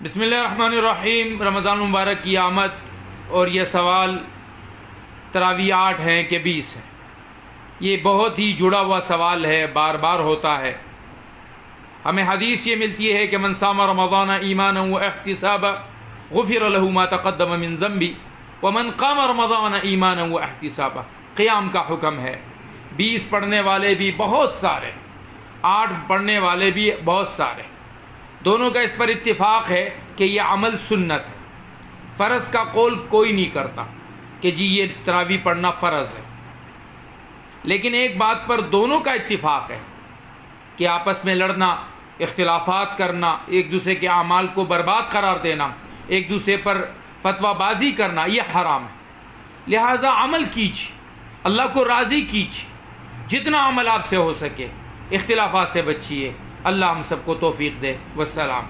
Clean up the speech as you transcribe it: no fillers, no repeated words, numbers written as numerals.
बिस्मिल्लाहिर्रहमानिर्रहीम। रमज़ान मुबारक की आमद। और यह सवाल तरावी 8 है कि 20 है। ये बहुत ही जुड़ा हुआ सवाल है, बार बार होता है। हमें हदीस ये मिलती है कि मन सामा रमज़ान ईमानन व इहतिसाबा गुफ़िर लहू मा तक़द्दम मिन ज़ंबी व मन क़ाम रमज़ान ईमानन व इहतिसाबा। क़ियाम का हुक्म है। 20 पढ़ने वाले भी बहुत सारे, 8 पढ़ने वाले भी बहुत सारे। दोनों का इस पर इत्तिफाक है कि यह अमल सुन्नत है। फ़र्ज़ का कौल कोई नहीं करता कि जी ये तरावी पढ़ना फ़र्ज़ है। लेकिन एक बात पर दोनों का इत्तिफाक है कि आपस में लड़ना, इख्तिलाफात करना, एक दूसरे के अमाल को बर्बाद करार देना, एक दूसरे पर फतवाबाजी करना, यह हराम है। लिहाजा अमल कीजिए, अल्लाह को राज़ी कीजिए। जितना अमल आपसे हो सके, इख्तिलाफात से बचिए। अल्लाह हम सबको तौफीक दे। वस्सलाम।